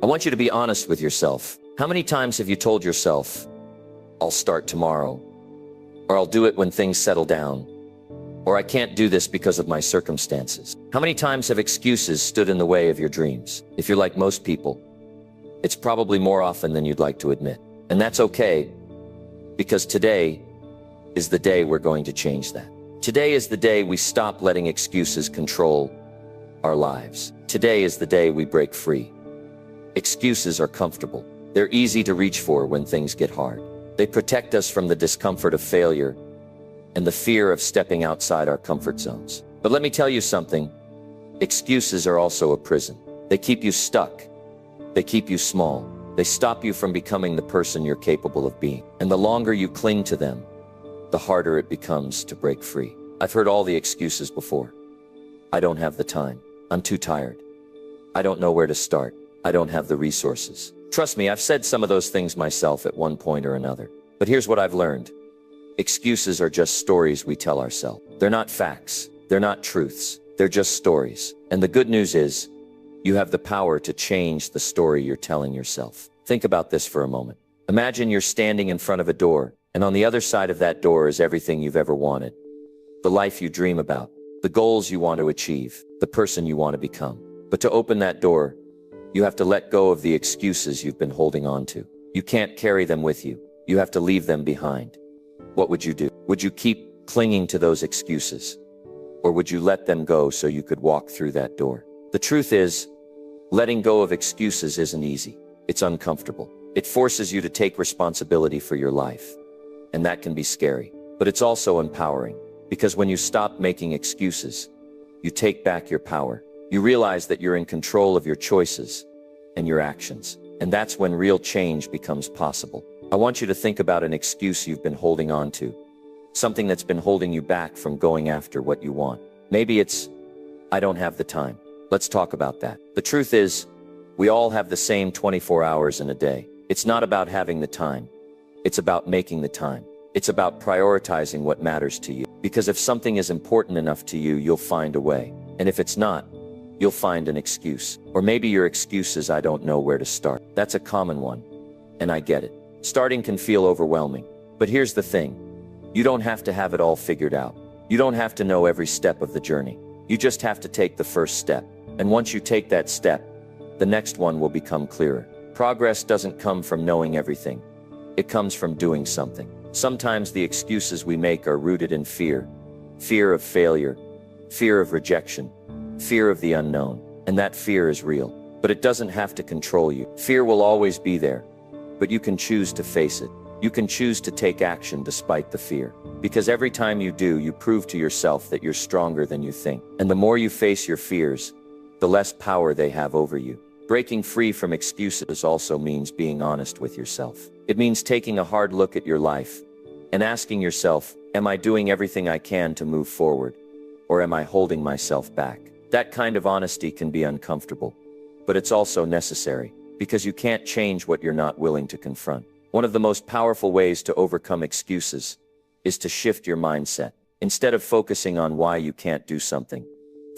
I want you to be honest with yourself. How many times have you told yourself, I'll start tomorrow, or I'll do it when things settle down, or I can't do this because of my circumstances? How many times have excuses stood in the way of your dreams? If you're like most people, it's probably more often than you'd like to admit. And that's okay, because today is the day we're going to change that. Today is the day we stop letting excuses control our lives. Today is the day we break free. Excuses are comfortable. They're easy to reach for when things get hard. They protect us from the discomfort of failure and the fear of stepping outside our comfort zones. But let me tell you something. Excuses are also a prison. They keep you stuck. They keep you small. They stop you from becoming the person you're capable of being. And the longer you cling to them, the harder it becomes to break free. I've heard all the excuses before. I don't have the time. I'm too tired. I don't know where to start. I don't have the resources. Trust me, I've said some of those things myself at one point or another. But here's what I've learned. Excuses are just stories we tell ourselves. They're not facts. They're not truths. They're just stories. And the good news is, you have the power to change the story you're telling yourself. Think about this for a moment. Imagine you're standing in front of a door, and on the other side of that door is everything you've ever wanted. The life you dream about, the goals you want to achieve, the person you want to become. But to open that door, you have to let go of the excuses you've been holding on to. You can't carry them with you. You have to leave them behind. What would you do? Would you keep clinging to those excuses? Or would you let them go so you could walk through that door? The truth is, letting go of excuses isn't easy. It's uncomfortable. It forces you to take responsibility for your life. And that can be scary. But it's also empowering. Because when you stop making excuses, you take back your power. You realize that you're in control of your choices and your actions. And that's when real change becomes possible. I want you to think about an excuse you've been holding on to. Something that's been holding you back from going after what you want. Maybe it's, I don't have the time. Let's talk about that. The truth is, we all have the same 24 hours in a day. It's not about having the time. It's about making the time. It's about prioritizing what matters to you. Because if something is important enough to you, you'll find a way. And if it's not, you'll find an excuse. Or maybe your excuse is, I don't know where to start. That's a common one. And I get it. Starting can feel overwhelming. But here's the thing. You don't have to have it all figured out. You don't have to know every step of the journey. You just have to take the first step. And once you take that step, the next one will become clearer. Progress doesn't come from knowing everything. It comes from doing something. Sometimes the excuses we make are rooted in fear. Fear of failure. Fear of rejection. Fear of the unknown. And that fear is real. But it doesn't have to control you. Fear will always be there. But you can choose to face it. You can choose to take action despite the fear. Because every time you do, you prove to yourself that you're stronger than you think. And the more you face your fears, the less power they have over you. Breaking free from excuses also means being honest with yourself. It means taking a hard look at your life and asking yourself, am I doing everything I can to move forward? Or am I holding myself back? That kind of honesty can be uncomfortable, but it's also necessary, because you can't change what you're not willing to confront. One of the most powerful ways to overcome excuses is to shift your mindset. Instead of focusing on why you can't do something,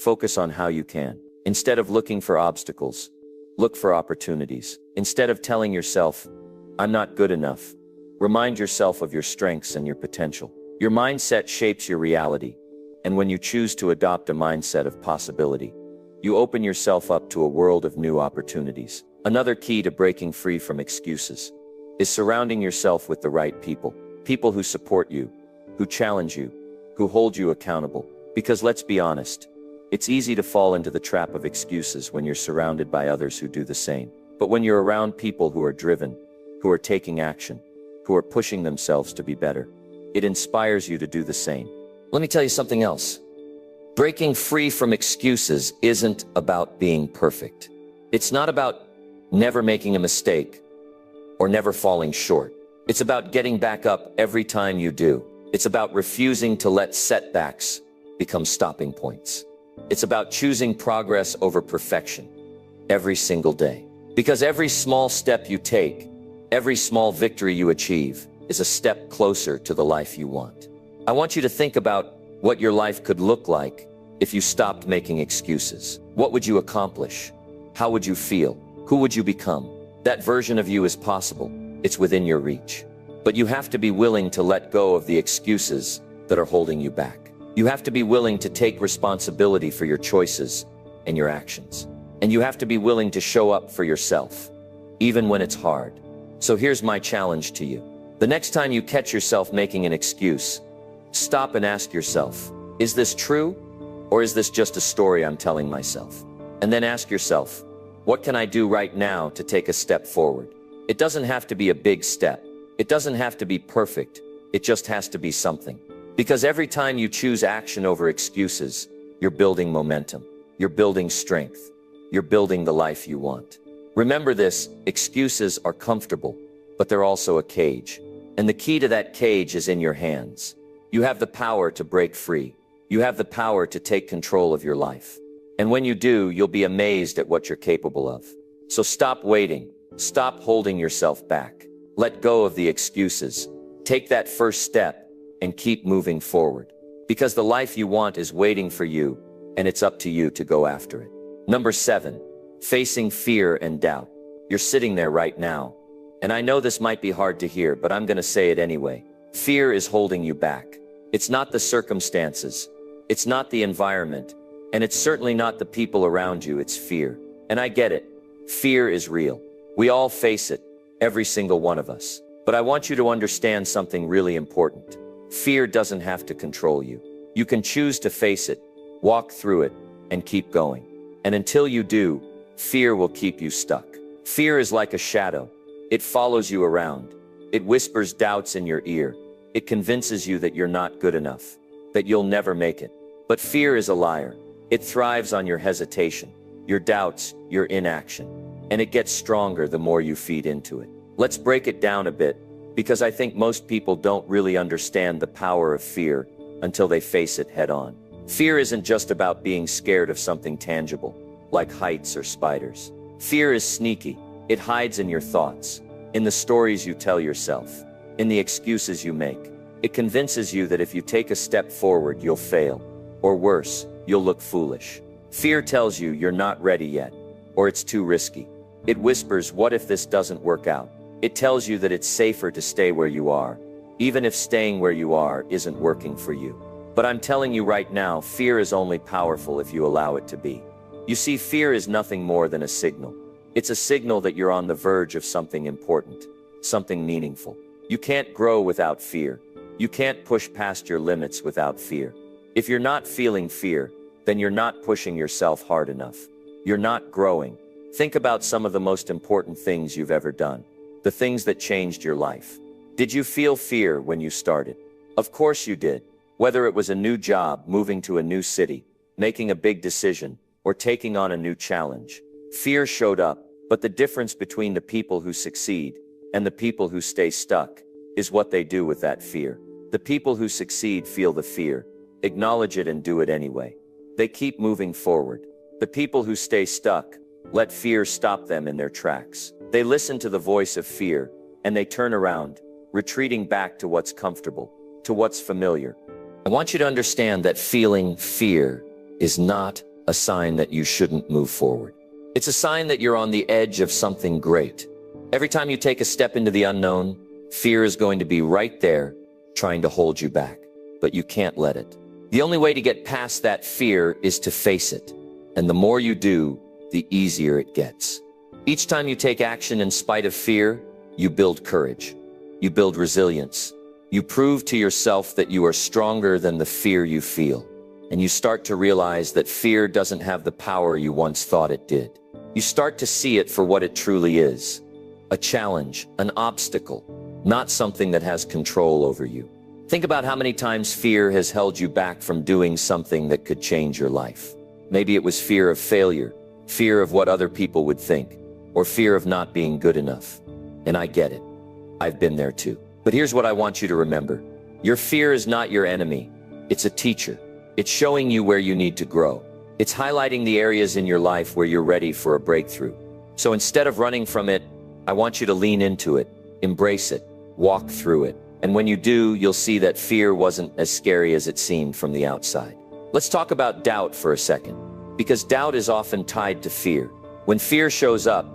focus on how you can. Instead of looking for obstacles, look for opportunities. Instead of telling yourself, I'm not good enough, remind yourself of your strengths and your potential. Your mindset shapes your reality, and when you choose to adopt a mindset of possibility, you open yourself up to a world of new opportunities. Another key to breaking free from excuses is surrounding yourself with the right people. People who support you, who challenge you, who hold you accountable. Because let's be honest, it's easy to fall into the trap of excuses when you're surrounded by others who do the same. But when you're around people who are driven, who are taking action, who are pushing themselves to be better, it inspires you to do the same. Let me tell you something else. Breaking free from excuses isn't about being perfect. It's not about never making a mistake or never falling short. It's about getting back up every time you do. It's about refusing to let setbacks become stopping points. It's about choosing progress over perfection every single day. Because every small step you take, every small victory you achieve, is a step closer to the life you want. I want you to think about what your life could look like if you stopped making excuses. What would you accomplish? How would you feel? Who would you become? That version of you is possible. It's within your reach. But you have to be willing to let go of the excuses that are holding you back. You have to be willing to take responsibility for your choices and your actions. And you have to be willing to show up for yourself, even when it's hard. So here's my challenge to you. The next time you catch yourself making an excuse, stop and ask yourself, is this true? Or is this just a story I'm telling myself? And then ask yourself, what can I do right now to take a step forward? It doesn't have to be a big step. It doesn't have to be perfect. It just has to be something. Because every time you choose action over excuses, you're building momentum. You're building strength. You're building the life you want. Remember this, excuses are comfortable, but they're also a cage. And the key to that cage is in your hands. You have the power to break free. You have the power to take control of your life. And when you do, you'll be amazed at what you're capable of. So stop waiting. Stop holding yourself back. Let go of the excuses. Take that first step and keep moving forward. Because the life you want is waiting for you, and it's up to you to go after it. Number 7, facing fear and doubt. You're sitting there right now. And I know this might be hard to hear, but I'm going to say it anyway. Fear is holding you back. It's not the circumstances. It's not the environment. And it's certainly not the people around you. It's fear. And I get it. Fear is real. We all face it. Every single one of us. But I want you to understand something really important. Fear doesn't have to control you. You can choose to face it, walk through it, and keep going. And until you do, fear will keep you stuck. Fear is like a shadow. It follows you around. It whispers doubts in your ear. It convinces you that you're not good enough, that you'll never make it. But fear is a liar. It thrives on your hesitation, your doubts, your inaction. And it gets stronger the more you feed into it. Let's break it down a bit, because I think most people don't really understand the power of fear until they face it head on. Fear isn't just about being scared of something tangible, like heights or spiders. Fear is sneaky. It hides in your thoughts, in the stories you tell yourself, in the excuses you make. It convinces you that if you take a step forward, you'll fail, or worse, you'll look foolish. Fear tells you you're not ready yet, or it's too risky. It whispers, what if this doesn't work out? It tells you that it's safer to stay where you are, even if staying where you are isn't working for you. But I'm telling you right now, fear is only powerful if you allow it to be. You see, fear is nothing more than a signal. It's a signal that you're on the verge of something important, something meaningful. You can't grow without fear. You can't push past your limits without fear. If you're not feeling fear, then you're not pushing yourself hard enough. You're not growing. Think about some of the most important things you've ever done. The things that changed your life. Did you feel fear when you started? Of course you did. Whether it was a new job, moving to a new city, making a big decision, or taking on a new challenge. Fear showed up, but the difference between the people who succeed and the people who stay stuck is what they do with that fear. The people who succeed feel the fear, acknowledge it and do it anyway. They keep moving forward. The people who stay stuck let fear stop them in their tracks. They listen to the voice of fear, and they turn around, retreating back to what's comfortable, to what's familiar. I want you to understand that feeling fear is not a sign that you shouldn't move forward. It's a sign that you're on the edge of something great. Every time you take a step into the unknown, fear is going to be right there, trying to hold you back. But you can't let it. The only way to get past that fear is to face it. And the more you do, the easier it gets. Each time you take action in spite of fear, you build courage. You build resilience. You prove to yourself that you are stronger than the fear you feel. And you start to realize that fear doesn't have the power you once thought it did. You start to see it for what it truly is. A challenge, an obstacle, not something that has control over you. Think about how many times fear has held you back from doing something that could change your life. Maybe it was fear of failure, fear of what other people would think, or fear of not being good enough. And I get it. I've been there too. But here's what I want you to remember. Your fear is not your enemy. It's a teacher. It's showing you where you need to grow. It's highlighting the areas in your life where you're ready for a breakthrough. So instead of running from it, I want you to lean into it, embrace it, walk through it. And when you do, you'll see that fear wasn't as scary as it seemed from the outside. Let's talk about doubt for a second, because doubt is often tied to fear. When fear shows up,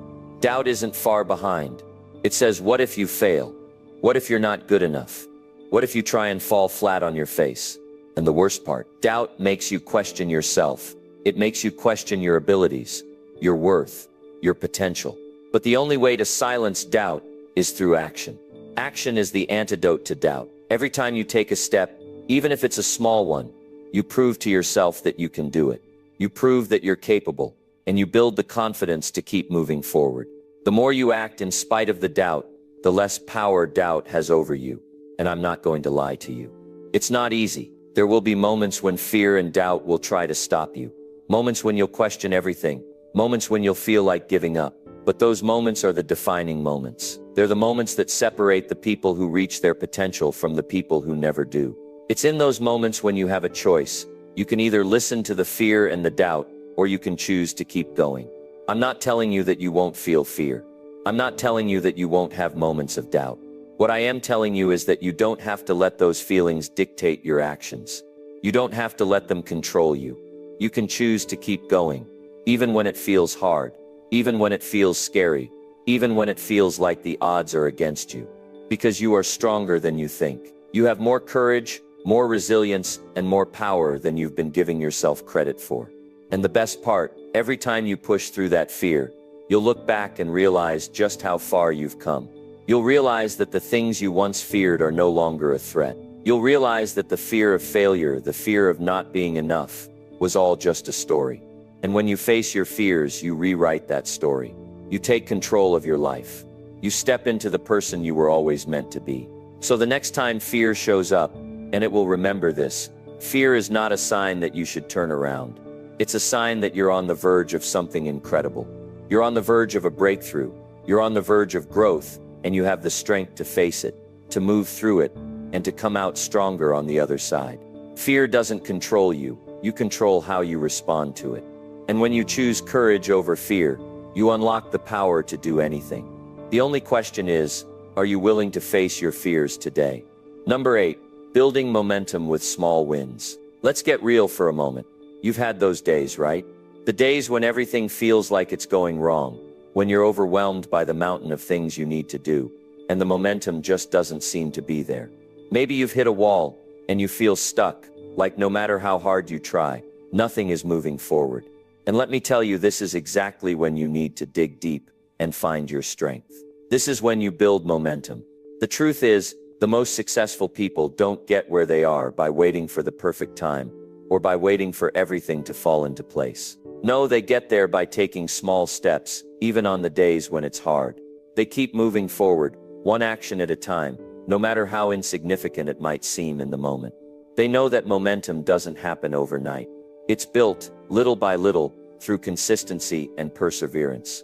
Doubt isn't far behind. It says, what if you fail? What if you're not good enough? What if you try and fall flat on your face? And the worst part, doubt makes you question yourself. It makes you question your abilities, your worth, your potential. But the only way to silence doubt is through action. Action is the antidote to doubt. Every time you take a step, even if it's a small one, you prove to yourself that you can do it. You prove that you're capable, and you build the confidence to keep moving forward. The more you act in spite of the doubt, the less power doubt has over you. And I'm not going to lie to you. It's not easy. There will be moments when fear and doubt will try to stop you. Moments when you'll question everything. Moments when you'll feel like giving up. But those moments are the defining moments. They're the moments that separate the people who reach their potential from the people who never do. It's in those moments when you have a choice. You can either listen to the fear and the doubt, or you can choose to keep going. I'm not telling you that you won't feel fear. I'm not telling you that you won't have moments of doubt. What I am telling you is that you don't have to let those feelings dictate your actions. You don't have to let them control you. You can choose to keep going, even when it feels hard, even when it feels scary, even when it feels like the odds are against you. Because you are stronger than you think. You have more courage, more resilience, and more power than you've been giving yourself credit for. And the best part, every time you push through that fear, you'll look back and realize just how far you've come. You'll realize that the things you once feared are no longer a threat. You'll realize that the fear of failure, the fear of not being enough, was all just a story. And when you face your fears, you rewrite that story. You take control of your life. You step into the person you were always meant to be. So the next time fear shows up, and it will remember this, fear is not a sign that you should turn around. It's a sign that you're on the verge of something incredible. You're on the verge of a breakthrough. You're on the verge of growth, and you have the strength to face it, to move through it, and to come out stronger on the other side. Fear doesn't control you. You control how you respond to it. And when you choose courage over fear, you unlock the power to do anything. The only question is, are you willing to face your fears today? Number 8, building momentum with small wins. Let's get real for a moment. You've had those days, right? The days when everything feels like it's going wrong, when you're overwhelmed by the mountain of things you need to do, and the momentum just doesn't seem to be there. Maybe you've hit a wall, and you feel stuck, like no matter how hard you try, nothing is moving forward. And let me tell you, this is exactly when you need to dig deep and find your strength. This is when you build momentum. The truth is, the most successful people don't get where they are by waiting for the perfect time, or by waiting for everything to fall into place. No, they get there by taking small steps, even on the days when it's hard. They keep moving forward, one action at a time, no matter how insignificant it might seem in the moment. They know that momentum doesn't happen overnight. It's built, little by little, through consistency and perseverance.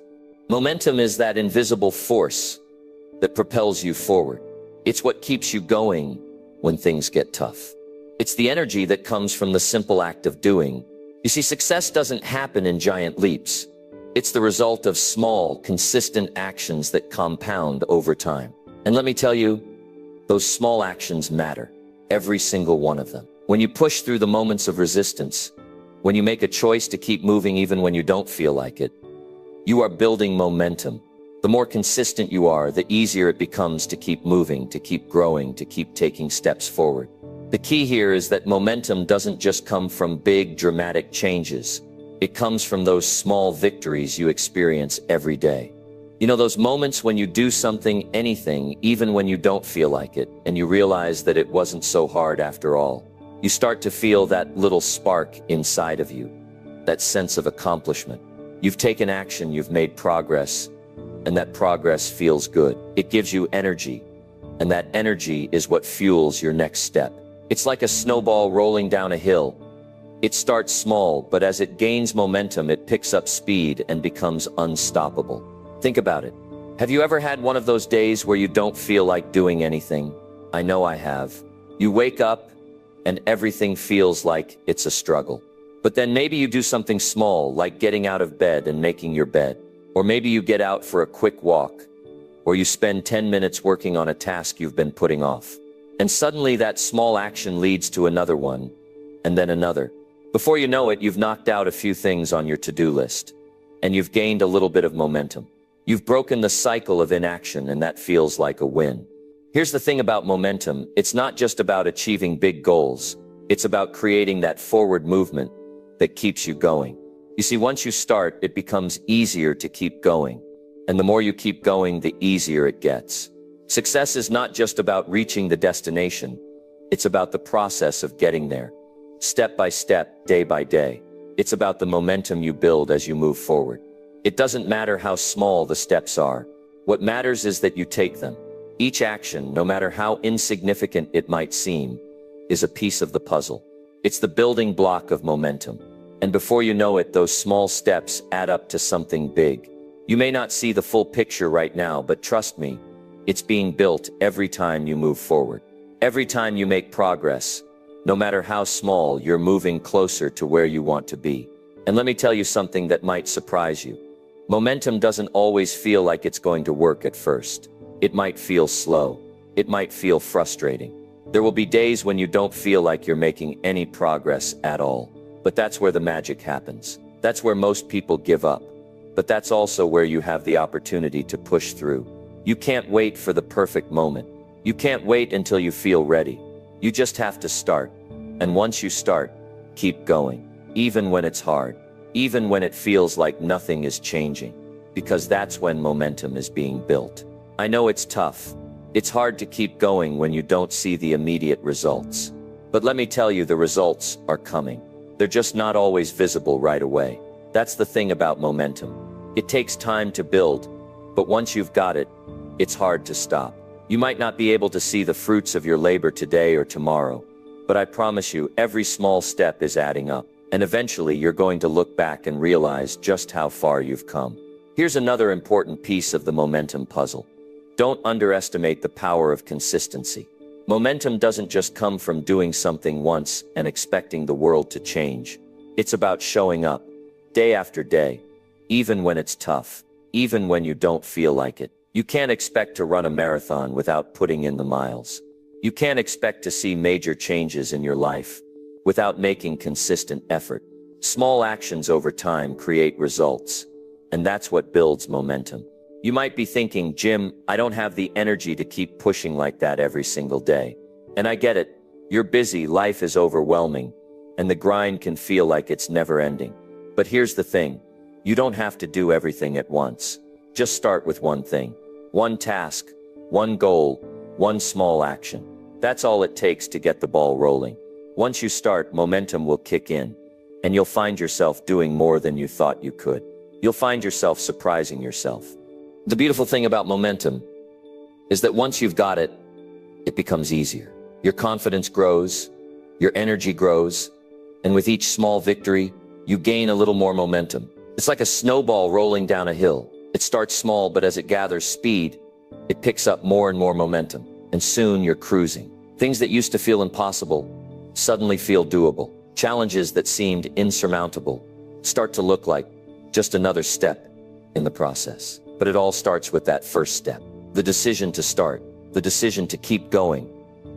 Momentum is that invisible force that propels you forward. It's what keeps you going when things get tough. It's the energy that comes from the simple act of doing. You see, success doesn't happen in giant leaps. It's the result of small, consistent actions that compound over time. And let me tell you, those small actions matter. Every single one of them. When you push through the moments of resistance, when you make a choice to keep moving even when you don't feel like it, you are building momentum. The more consistent you are, the easier it becomes to keep moving, to keep growing, to keep taking steps forward. The key here is that momentum doesn't just come from big, dramatic changes. It comes from those small victories you experience every day. You know, those moments when you do something, anything, even when you don't feel like it, and you realize that it wasn't so hard after all. You start to feel that little spark inside of you, that sense of accomplishment. You've taken action, you've made progress, and that progress feels good. It gives you energy, and that energy is what fuels your next step. It's like a snowball rolling down a hill. It starts small, but as it gains momentum, it picks up speed and becomes unstoppable. Think about it. Have you ever had one of those days where you don't feel like doing anything? I know I have. You wake up and everything feels like it's a struggle. But then maybe you do something small, like getting out of bed and making your bed. Or maybe you get out for a quick walk. Or you spend 10 minutes working on a task you've been putting off. And suddenly that small action leads to another one, and then another. Before you know it, you've knocked out a few things on your to-do list. And you've gained a little bit of momentum. You've broken the cycle of inaction, and that feels like a win. Here's the thing about momentum. It's not just about achieving big goals. It's about creating that forward movement that keeps you going. You see, once you start, it becomes easier to keep going. And the more you keep going, the easier it gets. Success is not just about reaching the destination. It's about the process of getting there. Step by step, day by day. It's about the momentum you build as you move forward. It doesn't matter how small the steps are. What matters is that you take them. Each action, no matter how insignificant it might seem, is a piece of the puzzle. It's the building block of momentum. And before you know it, those small steps add up to something big. You may not see the full picture right now, but trust me, it's being built every time you move forward. Every time you make progress, no matter how small, you're moving closer to where you want to be. And let me tell you something that might surprise you. Momentum doesn't always feel like it's going to work at first. It might feel slow. It might feel frustrating. There will be days when you don't feel like you're making any progress at all. But that's where the magic happens. That's where most people give up. But that's also where you have the opportunity to push through. You can't wait for the perfect moment. You can't wait until you feel ready. You just have to start. And once you start, keep going. Even when it's hard. Even when it feels like nothing is changing. Because that's when momentum is being built. I know it's tough. It's hard to keep going when you don't see the immediate results. But let me tell you, the results are coming. They're just not always visible right away. That's the thing about momentum. It takes time to build, but once you've got it, it's hard to stop. You might not be able to see the fruits of your labor today or tomorrow, but I promise you, every small step is adding up, and eventually you're going to look back and realize just how far you've come. Here's another important piece of the momentum puzzle. Don't underestimate the power of consistency. Momentum doesn't just come from doing something once and expecting the world to change. It's about showing up, day after day, even when it's tough, even when you don't feel like it. You can't expect to run a marathon without putting in the miles. You can't expect to see major changes in your life without making consistent effort. Small actions over time create results, and that's what builds momentum. You might be thinking, Jim, I don't have the energy to keep pushing like that every single day. And I get it. You're busy, life is overwhelming, and the grind can feel like it's never ending. But here's the thing. You don't have to do everything at once. Just start with one thing. One task, one goal, one small action. That's all it takes to get the ball rolling. Once you start, momentum will kick in, and you'll find yourself doing more than you thought you could. You'll find yourself surprising yourself. The beautiful thing about momentum is that once you've got it, it becomes easier. Your confidence grows, your energy grows, and with each small victory, you gain a little more momentum. It's like a snowball rolling down a hill. It starts small, but as it gathers speed, it picks up more and more momentum. And soon you're cruising. Things that used to feel impossible suddenly feel doable. Challenges that seemed insurmountable start to look like just another step in the process. But it all starts with that first step. The decision to start. The decision to keep going.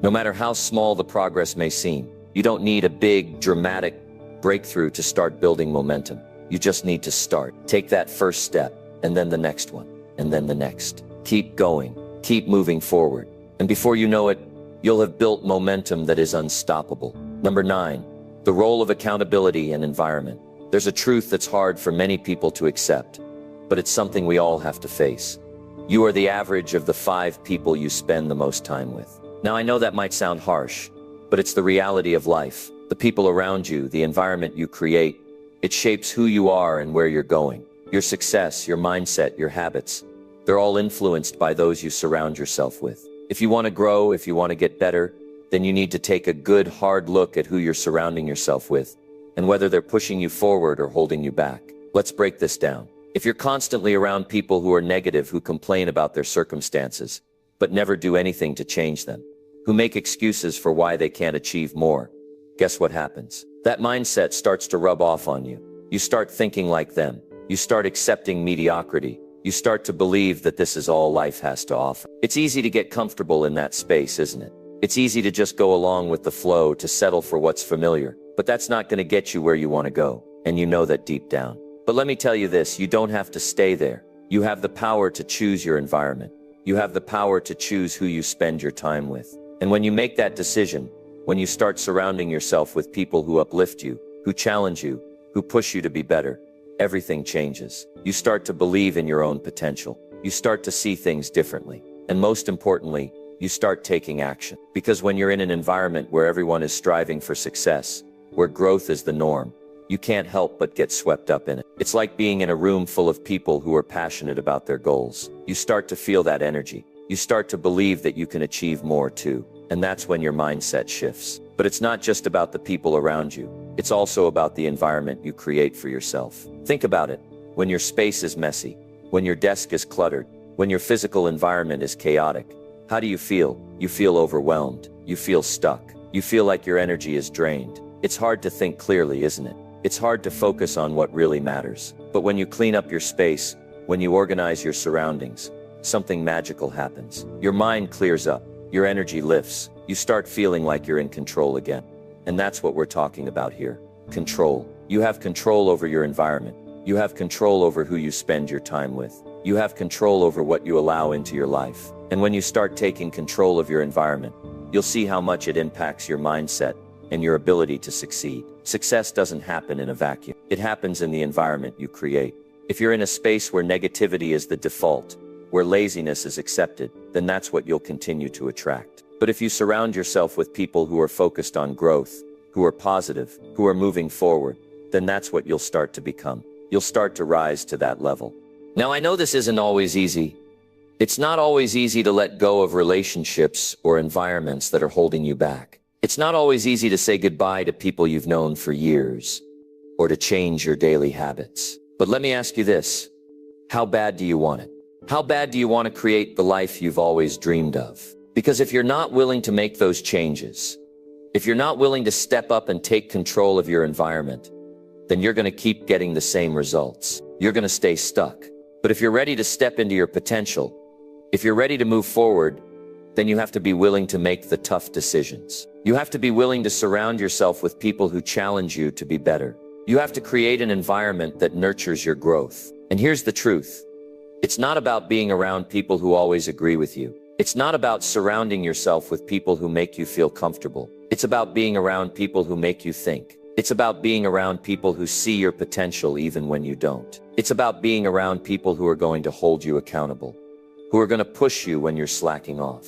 No matter how small the progress may seem, you don't need a big, dramatic breakthrough to start building momentum. You just need to start. Take that first step, and then the next one, and then the next. Keep going. Keep moving forward. And before you know it, you'll have built momentum that is unstoppable. Number 9, the role of accountability and environment. There's a truth that's hard for many people to accept, but it's something we all have to face. You are the average of the 5 people you spend the most time with. Now, I know that might sound harsh, but it's the reality of life. The people around you, the environment you create, it shapes who you are and where you're going. Your success, your mindset, your habits, they're all influenced by those you surround yourself with. If you want to grow, if you want to get better, then you need to take a good, hard look at who you're surrounding yourself with, and whether they're pushing you forward or holding you back. Let's break this down. If you're constantly around people who are negative, who complain about their circumstances, but never do anything to change them, who make excuses for why they can't achieve more, guess what happens? That mindset starts to rub off on you. You start thinking like them. You start accepting mediocrity. You start to believe that this is all life has to offer. It's easy to get comfortable in that space, isn't it? It's easy to just go along with the flow, to settle for what's familiar. But that's not going to get you where you want to go. And you know that deep down. But let me tell you this, you don't have to stay there. You have the power to choose your environment. You have the power to choose who you spend your time with. And when you make that decision, when you start surrounding yourself with people who uplift you, who challenge you, who push you to be better, everything changes. You start to believe in your own potential. You start to see things differently. And most importantly, you start taking action. Because when you're in an environment where everyone is striving for success, where growth is the norm, you can't help but get swept up in it. It's like being in a room full of people who are passionate about their goals. You start to feel that energy. You start to believe that you can achieve more too. And that's when your mindset shifts. But it's not just about the people around you. It's also about the environment you create for yourself. Think about it. When your space is messy, when your desk is cluttered, when your physical environment is chaotic, how do you feel? You feel overwhelmed. You feel stuck. You feel like your energy is drained. It's hard to think clearly, isn't it? It's hard to focus on what really matters. But when you clean up your space, when you organize your surroundings, something magical happens. Your mind clears up. Your energy lifts. You start feeling like you're in control again. And that's what we're talking about here. Control. You have control over your environment. You have control over who you spend your time with. You have control over what you allow into your life. And when you start taking control of your environment, you'll see how much it impacts your mindset and your ability to succeed. Success doesn't happen in a vacuum. It happens in the environment you create. If you're in a space where negativity is the default, where laziness is accepted, then that's what you'll continue to attract. But if you surround yourself with people who are focused on growth, who are positive, who are moving forward, then that's what you'll start to become. You'll start to rise to that level. Now, I know this isn't always easy. It's not always easy to let go of relationships or environments that are holding you back. It's not always easy to say goodbye to people you've known for years, or to change your daily habits. But let me ask you this. How bad do you want it? How bad do you want to create the life you've always dreamed of? Because if you're not willing to make those changes, if you're not willing to step up and take control of your environment, then you're going to keep getting the same results. You're going to stay stuck. But if you're ready to step into your potential, if you're ready to move forward, then you have to be willing to make the tough decisions. You have to be willing to surround yourself with people who challenge you to be better. You have to create an environment that nurtures your growth. And here's the truth. It's not about being around people who always agree with you. It's not about surrounding yourself with people who make you feel comfortable. It's about being around people who make you think. It's about being around people who see your potential even when you don't. It's about being around people who are going to hold you accountable, who are going to push you when you're slacking off,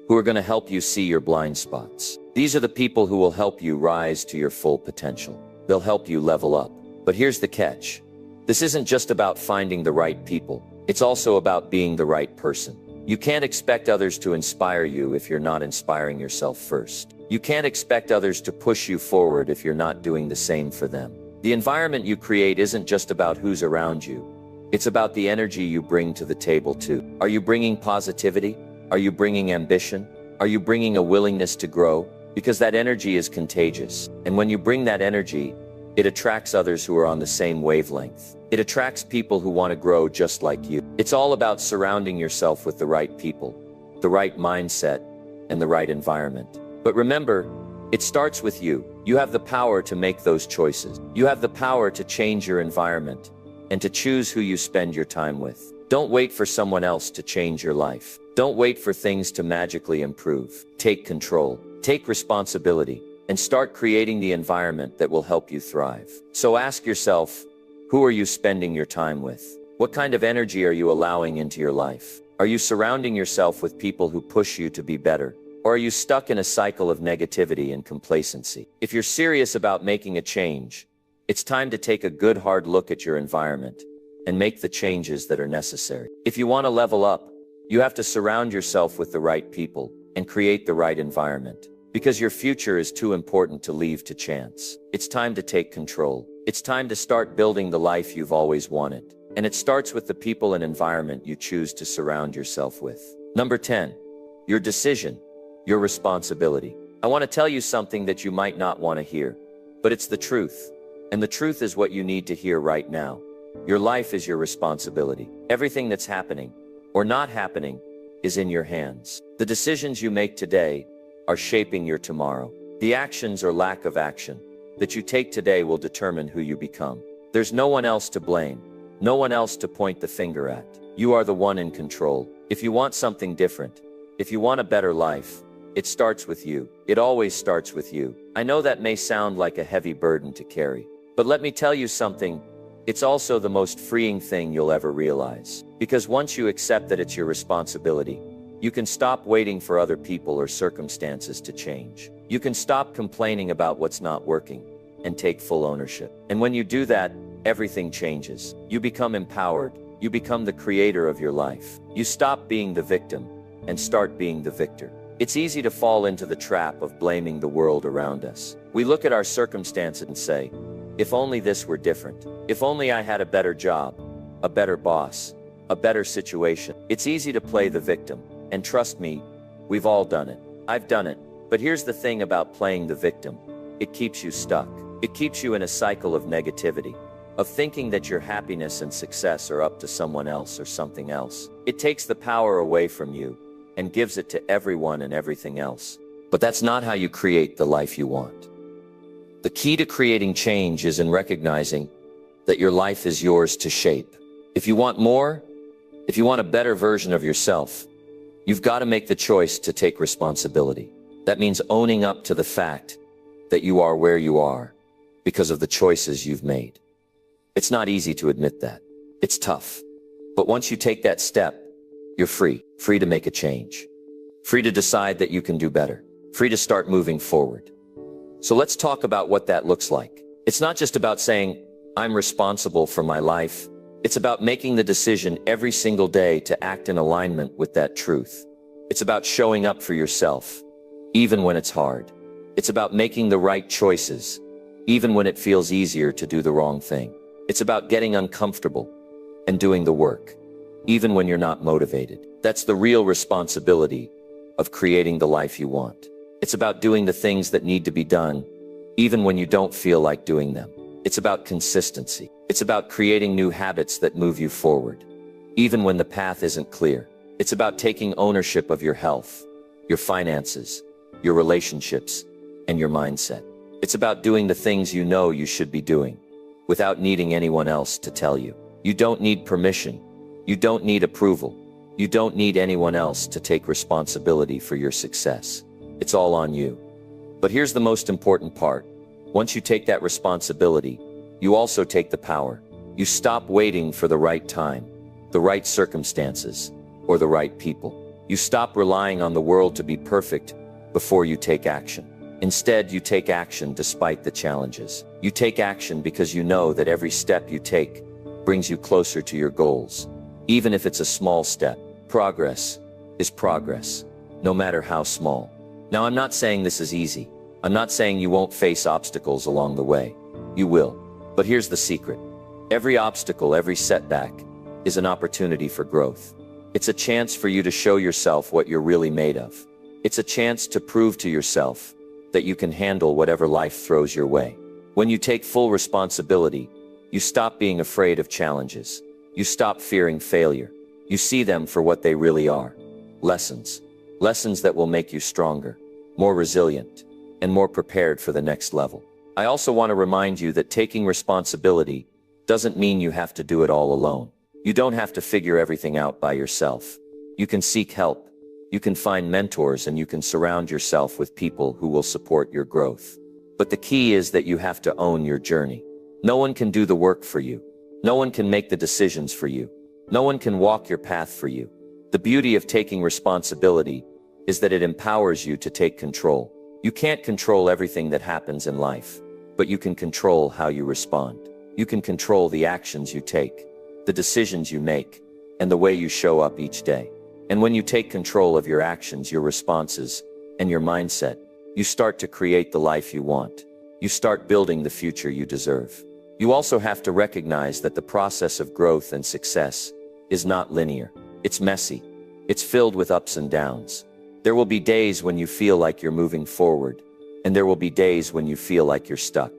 who are going to help you see your blind spots. These are the people who will help you rise to your full potential. They'll help you level up. But here's the catch. This isn't just about finding the right people. It's also about being the right person. You can't expect others to inspire you if you're not inspiring yourself first. You can't expect others to push you forward if you're not doing the same for them. The environment you create isn't just about who's around you. It's about the energy you bring to the table too. Are you bringing positivity? Are you bringing ambition? Are you bringing a willingness to grow? Because that energy is contagious. And when you bring that energy, it attracts others who are on the same wavelength. It attracts people who want to grow just like you. It's all about surrounding yourself with the right people, the right mindset, and the right environment. But remember, it starts with you. You have the power to make those choices. You have the power to change your environment and to choose who you spend your time with. Don't wait for someone else to change your life. Don't wait for things to magically improve. Take control, take responsibility, and start creating the environment that will help you thrive. So ask yourself, who are you spending your time with? What kind of energy are you allowing into your life? Are you surrounding yourself with people who push you to be better? Or are you stuck in a cycle of negativity and complacency? If you're serious about making a change, it's time to take a good hard look at your environment and make the changes that are necessary. If you want to level up, you have to surround yourself with the right people and create the right environment. Because your future is too important to leave to chance. It's time to take control. It's time to start building the life you've always wanted. And it starts with the people and environment you choose to surround yourself with. Number 10, your decision, your responsibility. I want to tell you something that you might not want to hear, but it's the truth. And the truth is what you need to hear right now. Your life is your responsibility. Everything that's happening or not happening is in your hands. The decisions you make today are shaping your tomorrow. The actions or lack of action that you take today will determine who you become. There's no one else to blame. No one else to point the finger at. You are the one in control. If you want something different, if you want a better life, it starts with you. It always starts with you. I know that may sound like a heavy burden to carry, but let me tell you something. It's also the most freeing thing you'll ever realize. Because once you accept that it's your responsibility, you can stop waiting for other people or circumstances to change. You can stop complaining about what's not working and take full ownership. And when you do that, everything changes. You become empowered. You become the creator of your life. You stop being the victim and start being the victor. It's easy to fall into the trap of blaming the world around us. We look at our circumstances and say, if only this were different. If only I had a better job, a better boss, a better situation. It's easy to play the victim. And trust me, we've all done it. I've done it. But here's the thing about playing the victim. It keeps you stuck. It keeps you in a cycle of negativity, of thinking that your happiness and success are up to someone else or something else. It takes the power away from you and gives it to everyone and everything else. But that's not how you create the life you want. The key to creating change is in recognizing that your life is yours to shape. If you want more, if you want a better version of yourself, you've got to make the choice to take responsibility. That means owning up to the fact that you are where you are because of the choices you've made. It's not easy to admit that. It's tough. But once you take that step, you're free. Free to make a change. Free to decide that you can do better. Free to start moving forward. So let's talk about what that looks like. It's not just about saying, I'm responsible for my life. It's about making the decision every single day to act in alignment with that truth. It's about showing up for yourself, even when it's hard. It's about making the right choices, even when it feels easier to do the wrong thing. It's about getting uncomfortable and doing the work, even when you're not motivated. That's the real responsibility of creating the life you want. It's about doing the things that need to be done, even when you don't feel like doing them. It's about consistency. It's about creating new habits that move you forward, even when the path isn't clear. It's about taking ownership of your health, your finances, your relationships, and your mindset. It's about doing the things you know you should be doing, without needing anyone else to tell you. You don't need permission. You don't need approval. You don't need anyone else to take responsibility for your success. It's all on you. But here's the most important part. Once you take that responsibility, you also take the power. You stop waiting for the right time, the right circumstances, or the right people. You stop relying on the world to be perfect before you take action. Instead, you take action despite the challenges. You take action because you know that every step you take brings you closer to your goals. Even if it's a small step, progress is progress, no matter how small. Now, I'm not saying this is easy. I'm not saying you won't face obstacles along the way. You will. But here's the secret. Every obstacle, every setback is an opportunity for growth. It's a chance for you to show yourself what you're really made of. It's a chance to prove to yourself that you can handle whatever life throws your way. When you take full responsibility, you stop being afraid of challenges. You stop fearing failure. You see them for what they really are. Lessons. Lessons that will make you stronger, more resilient, and more prepared for the next level. I also want to remind you that taking responsibility doesn't mean you have to do it all alone. You don't have to figure everything out by yourself. You can seek help. You can find mentors, and you can surround yourself with people who will support your growth. But the key is that you have to own your journey. No one can do the work for you. No one can make the decisions for you. No one can walk your path for you. The beauty of taking responsibility is that it empowers you to take control. You can't control everything that happens in life, but you can control how you respond. You can control the actions you take, the decisions you make, and the way you show up each day. And when you take control of your actions, your responses, and your mindset, you start to create the life you want. You start building the future you deserve. You also have to recognize that the process of growth and success is not linear. It's messy. It's filled with ups and downs. There will be days when you feel like you're moving forward, and there will be days when you feel like you're stuck.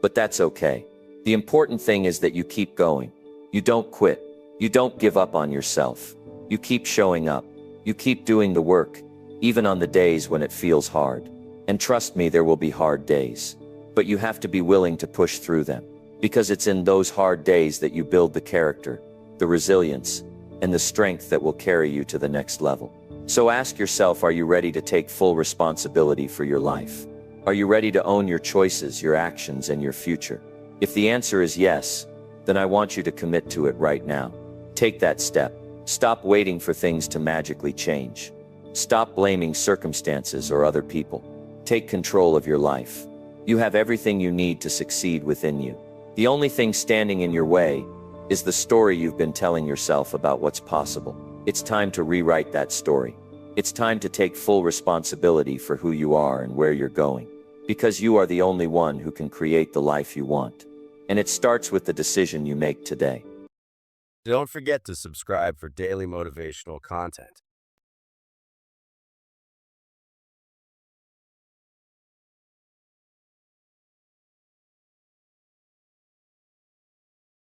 But that's okay. The important thing is that you keep going. You don't quit. You don't give up on yourself. You keep showing up. You keep doing the work, even on the days when it feels hard. And trust me, there will be hard days. But you have to be willing to push through them. because it's in those hard days that you build the character, the resilience, and the strength that will carry you to the next level. So ask yourself, are you ready to take full responsibility for your life? Are you ready to own your choices, your actions, and your future? If the answer is yes, then I want you to commit to it right now. Take that step. Stop waiting for things to magically change. Stop blaming circumstances or other people. Take control of your life. You have everything you need to succeed within you. The only thing standing in your way is the story you've been telling yourself about what's possible. It's time to rewrite that story. It's time to take full responsibility for who you are and where you're going. Because you are the only one who can create the life you want. And it starts with the decision you make today. Don't forget to subscribe for daily motivational content.